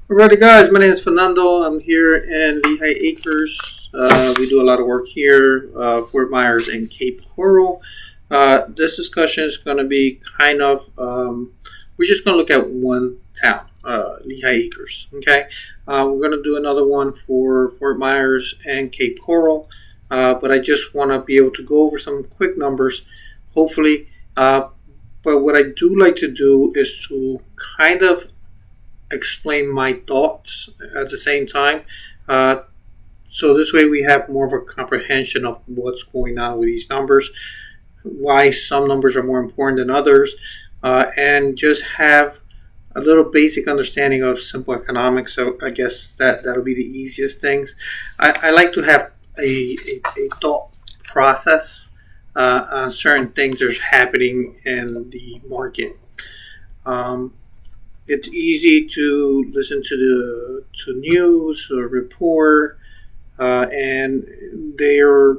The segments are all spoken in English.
Alrighty, guys. My name is Fernando. I'm here in Lehigh Acres. We do a lot of work here, Fort Myers and Cape Coral. This discussion is going to be we're just going to look at one town, Lehigh Acres. Okay, we're going to do another one for Fort Myers and Cape Coral, but I just want to be able to go over some quick numbers, hopefully. But what I do like to do is to kind of explain my thoughts at the same time. So this way we have more of a comprehension of what's going on with these numbers, why some numbers are more important than others, and just have a little basic understanding of simple economics. So I guess that'll be the easiest things. I like to have a thought process on certain things that's happening in the market. It's easy to listen to news or report, and they're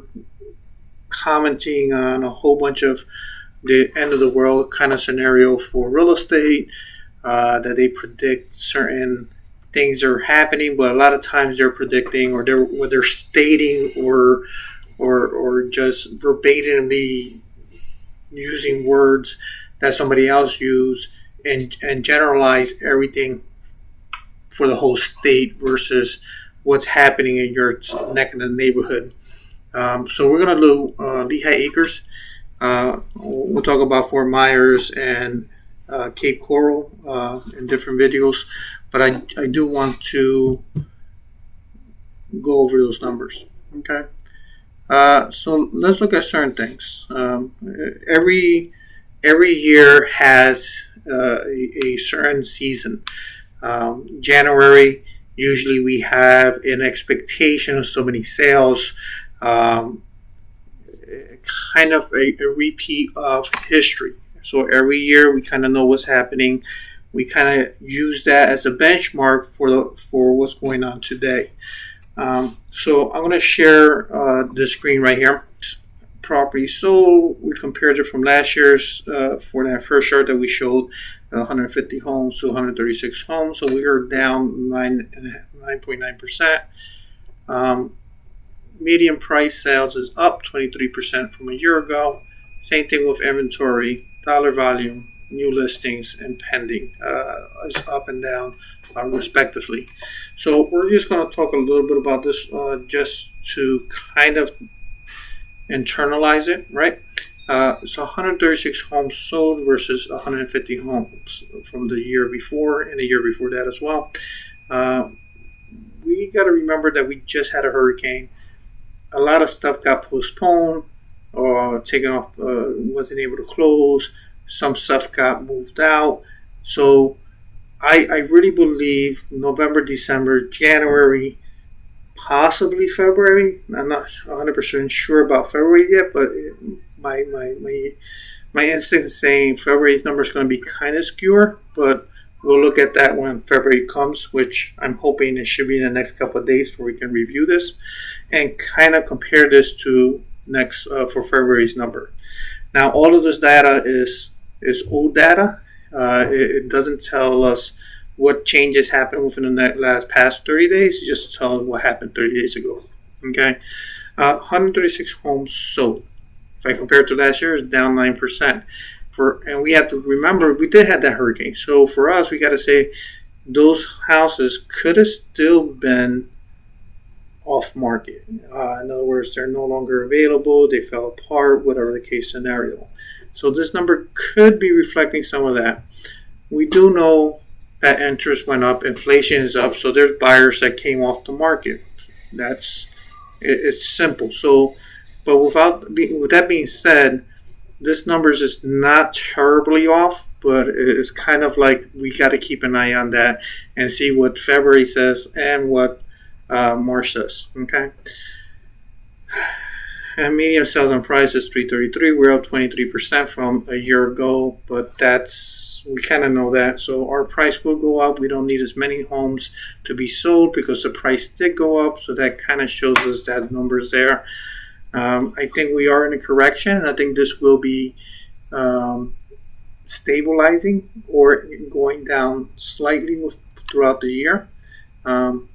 commenting on a whole bunch of the end of the world kind of scenario for real estate, that they predict certain things are happening, but a lot of times they're predicting or they're stating or just verbatimly using words that somebody else used and generalize everything for the whole state versus what's happening in your neck of the neighborhood. So we're going to do Lehigh Acres. We'll talk about Fort Myers and Cape Coral in different videos, but I do want to go over those numbers. Okay. So let's look at certain things. Every year has a certain season. January, usually we have an expectation of so many sales, kind of a repeat of history. So every year we kind of know what's happening. We kind of use that as a benchmark for what's going on today. So I'm going to share the screen right here. Property sold, we compared it from last year's for that first chart that we showed, 150 homes to 136 homes. So we are down 9.9%. Median price sales is up 23% from a year ago. Same thing with inventory, dollar volume, new listings, and pending is up and down respectively. So we're just going to talk a little bit about this just to kind of internalize it, right? So 136 homes sold versus 150 homes from the year before and the year before that as well. We got to remember that we just had a hurricane. A lot of stuff got postponed or taken off, wasn't able to close. Some stuff got moved out. So I really believe November, December, January, possibly February. I'm not 100% sure about February yet, but my instinct is saying February's number is going to be kind of skewer, but we'll look at that when February comes, which I'm hoping it should be in the next couple of days before we can review this and kind of compare this to next for February's number. Now, all of this data is old data. It doesn't tell us what changes happened within the past 30 days. It just tells what happened 30 days ago. Okay, 136 homes sold. If I compare it to last year, it's down 9%. And we have to remember we did have that hurricane. So for us, we got to say those houses could have still been off market. In other words, they're no longer available. They fell apart, whatever the case scenario. So this number could be reflecting some of that. We do know that interest went up, inflation is up, so there's buyers that came off the market. It's simple. So, but with that being said, this number is just not terribly off, but it's kind of like we got to keep an eye on that and see what February says and what March says. Okay. And median sales on price is 333. We're up 23% from a year ago, but we kind of know that. So our price will go up. We don't need as many homes to be sold because the price did go up. So that kind of shows us that numbers there. I think we are in a correction. I think this will be stabilizing or going down slightly throughout the year. Um,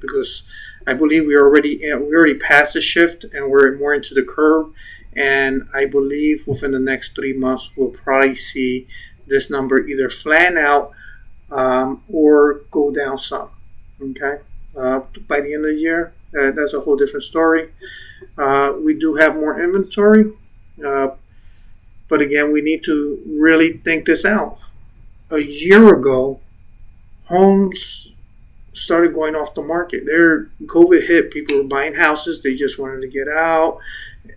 because I believe we already passed the shift and we're more into the curve. And I believe within the next 3 months we'll probably see this number either flatten out or go down some. Okay, by the end of the year, that's a whole different story. We do have more inventory, uh, but again, we need to really think this out. A year ago, homes started going off the market. COVID hit, people were buying houses, they just wanted to get out.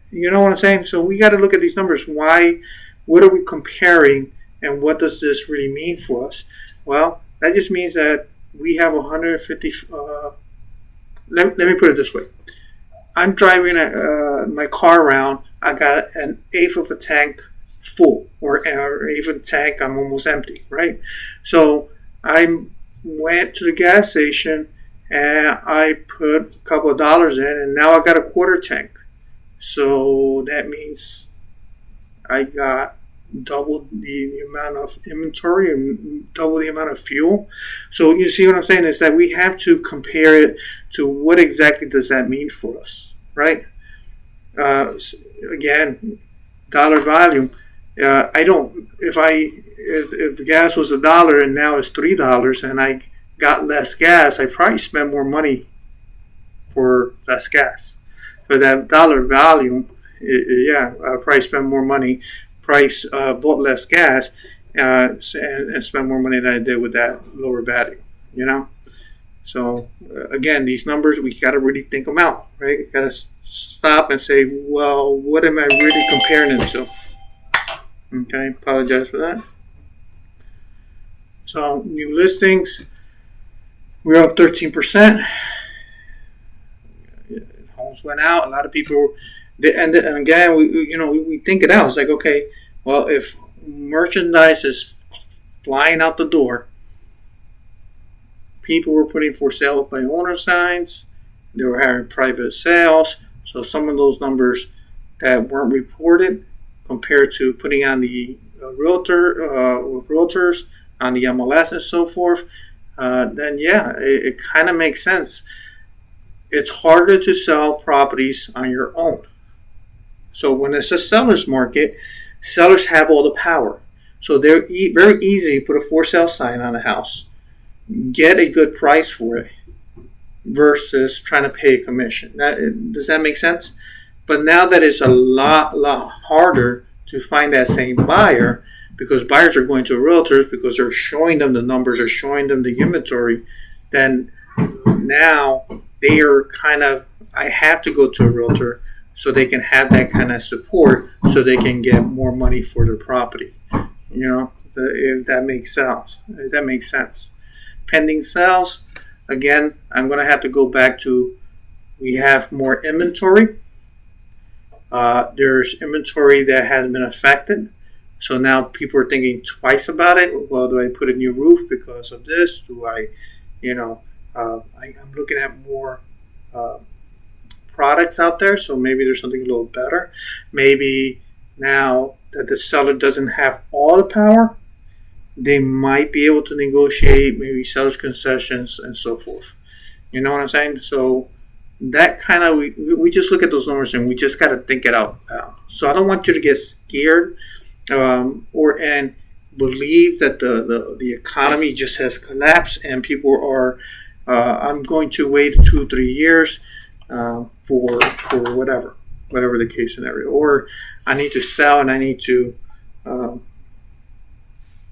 You know what I'm saying? So we got to look at these numbers. Why? What are we comparing, and what does this really mean for us? Well, that just means that we have 150. Let me put it this way. I'm driving my car around. I got an eighth of a tank full, or eighth of a tank. I'm almost empty, right? So I went to the gas station and I put a couple of dollars in, and now I got a quarter tank. So that means I got double the amount of inventory and double the amount of fuel. So you see what I'm saying is that we have to compare it to what exactly does that mean for us, right? Uh, Again, dollar value. I don't. If the gas was $1 and now it's $3 and I got less gas, I probably spend more money for less gas. But that dollar value, yeah, I probably spend more money. Bought less gas, and spend more money than I did with that lower value. You know. So again, these numbers we got to really think them out, right? Got to stop and say, well, what am I really comparing them to? Okay, apologize for that. So new listings, we're up 13%. Homes went out. A lot of people, and again, we think it out. It's like, okay, well, if merchandise is flying out the door, people were putting for sale by owner signs. They were having private sales. So some of those numbers that weren't reported compared to putting on the realtors on the MLS and so forth, then yeah, it kind of makes sense. It's harder to sell properties on your own. So when it's a seller's market, sellers have all the power. So they're very easy to put a for sale sign on a house, get a good price for it, versus trying to pay a commission. Does that make sense? But now that it's a lot harder to find that same buyer, because buyers are going to realtors because they're showing them the numbers, they're showing them the inventory, then now they are I have to go to a realtor so they can have that kind of support so they can get more money for their property. If that makes sense. If that makes sense. Pending sales, again, I'm going to have to go back to, we have more inventory. There's inventory that has been affected. So now people are thinking twice about it. Well, do I put a new roof because of this? Do I'm looking at more products out there. So maybe there's something a little better. Maybe now that the seller doesn't have all the power, they might be able to negotiate maybe seller's concessions and so forth. You know what I'm saying? So that kind of, we just look at those numbers and we just got to think it out loud. So I don't want you to get scared and believe that the economy just has collapsed and people are, I'm going to wait 2-3 years for whatever the case scenario, or I need to sell and I need to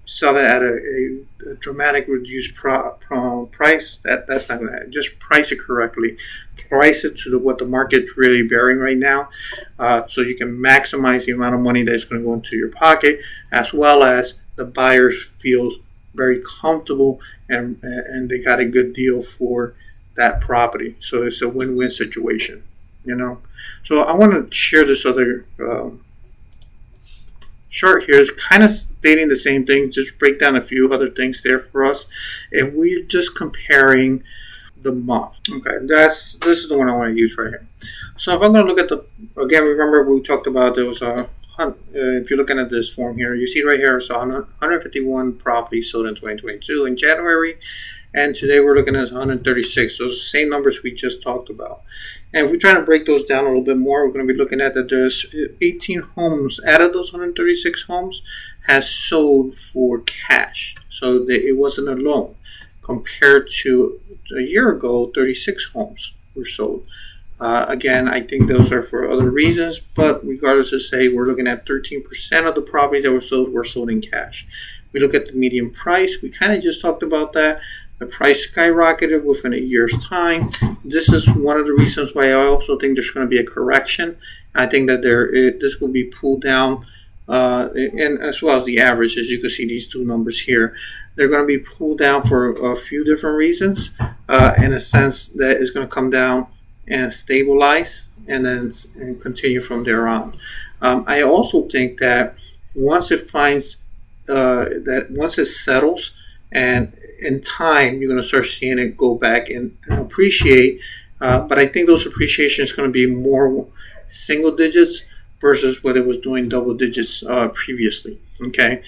sell it at a dramatic reduced price. That's not going to happen. Just price it correctly. Price it to what the market's really bearing right now, so you can maximize the amount of money that's going to go into your pocket, as well as the buyers feel very comfortable and they got a good deal for that property. So it's a win-win situation, So I want to share this other chart here. It's kind of stating the same thing, just break down a few other things there for us. If we're just comparing the month, okay, this is the one I want to use right here. So if I'm going to look at again, remember we talked about there was if you're looking at this form here, you see right here, so 151 properties sold in 2022 in January, and today we're looking at 136. Those are the same numbers we just talked about. And if we're trying to break those down a little bit more, we're going to be looking at that there's 18 homes out of those 136 homes has sold for cash. So it wasn't a loan. Compared to a year ago, 36 homes were sold. Again, I think those are for other reasons, but regardless of say, we're looking at 13% of the properties that were sold in cash. We look at the median price. We kind of just talked about that. The price skyrocketed within a year's time. This is one of the reasons why I also think there's going to be a correction. I think that this will be pulled down, and as well as the average, as you can see these two numbers here. They're going to be pulled down for a few different reasons, in a sense that it's going to come down and stabilize and then continue from there on. I also think that once it settles, and in time you're going to start seeing it go back and appreciate, but I think those appreciation is going to be more single digits versus what it was doing double digits previously. Okay.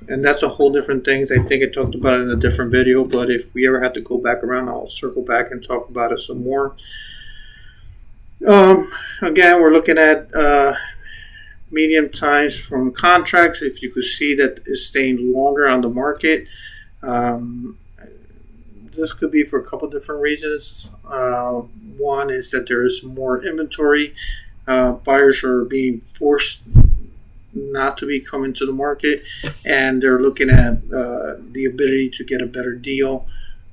And that's a whole different thing. I think I talked about it in a different video, but if we ever have to go back around, I'll circle back and talk about it some more. Again, we're looking at medium times from contracts. If you could see that it's staying longer on the market, this could be for a couple different reasons. One is that there is more inventory. Buyers are being forced not to be coming to the market, and they're looking at the ability to get a better deal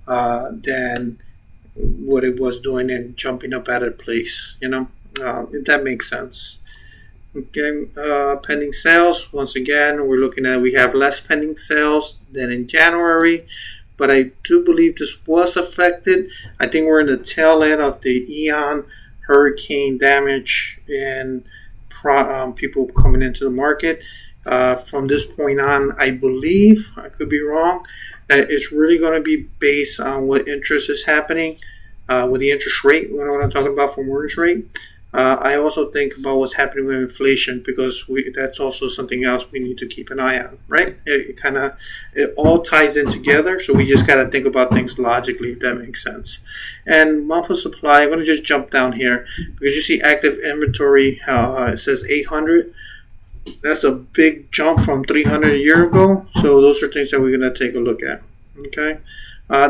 than what it was doing and jumping up at a place, if that makes sense. Okay, pending sales, once again, we have less pending sales than in January, but I do believe this was affected. I think we're in the tail end of the Ian hurricane damage and people coming into the market. From this point on, I believe, I could be wrong, that it's really going to be based on what interest is happening with the interest rate, when I'm talking about for mortgage rate. I also think about what's happening with inflation, because that's also something else we need to keep an eye on, right? It all ties in together, so we just got to think about things logically, if that makes sense. And month of supply, I'm going to just jump down here, because you see active inventory, it says 800. That's a big jump from 300 a year ago, so those are things that we're going to take a look at, okay?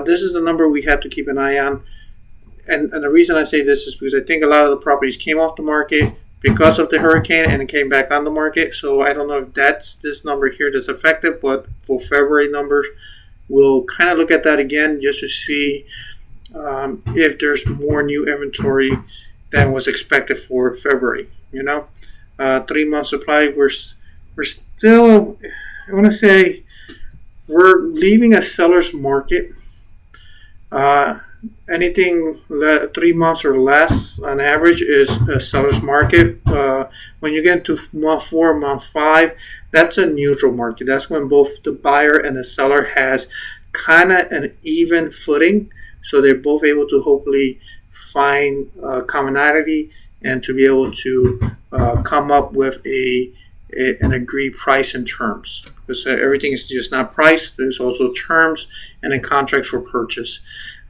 This is the number we have to keep an eye on. And the reason I say this is because I think a lot of the properties came off the market because of the hurricane and it came back on the market. So I don't know if that's this number here that's affected, but for February numbers, we'll kind of look at that again just to see if there's more new inventory than was expected for February. 3 month supply, we're still, I want to say, we're leaving a seller's market. Anything 3 months or less on average is a seller's market. When you get into month 4, month 5, that's a neutral market. That's when both the buyer and the seller has kind of an even footing, so they're both able to hopefully find commonality and to be able to come up with an agreed price and terms. Because everything is just not priced, there's also terms and a contract for purchase.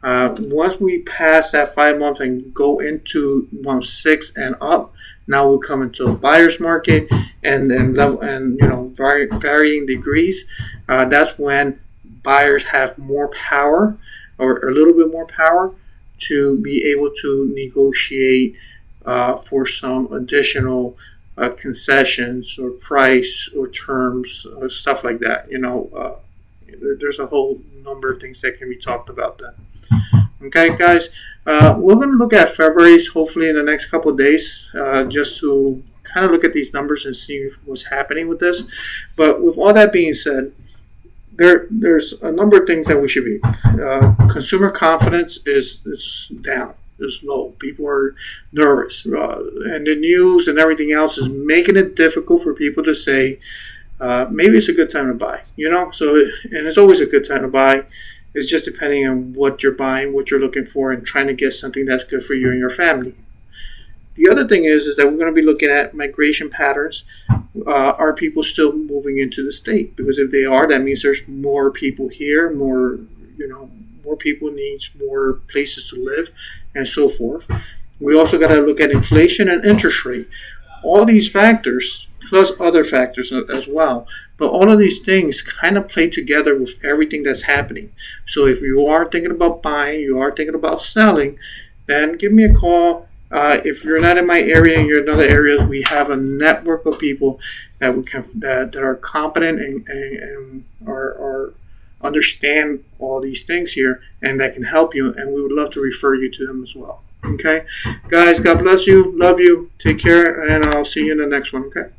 Once we pass that 5 month and go into month 6 and up, now we'll come into a buyer's market and varying degrees. That's when buyers have more power, or a little bit more power, to be able to negotiate for some additional concessions or price or terms or stuff like that. There's a whole number of things that can be talked about then. Okay, guys, we're going to look at February's hopefully in the next couple of days, just to kind of look at these numbers and see what's happening with this. But with all that being said, there's a number of things that we should be. Consumer confidence is down, is low. People are nervous, and the news and everything else is making it difficult for people to say, maybe it's a good time to buy. And it's always a good time to buy. It's just depending on what you're buying, what you're looking for, and trying to get something that's good for you and your family. The other thing is that we're going to be looking at migration patterns. Are people still moving into the state? Because if they are, that means there's more people here, more more people needs more places to live and so forth. We also got to look at inflation and interest rate. All these factors, plus other factors as well. But all of these things kind of play together with everything that's happening. So if you are thinking about buying, you are thinking about selling, then give me a call. If you're not in my area, you're in other areas, we have a network of people that are competent and are understand all these things here and that can help you, and we would love to refer you to them as well. Okay, guys, God bless you, love you, take care, and I'll see you in the next one. Okay.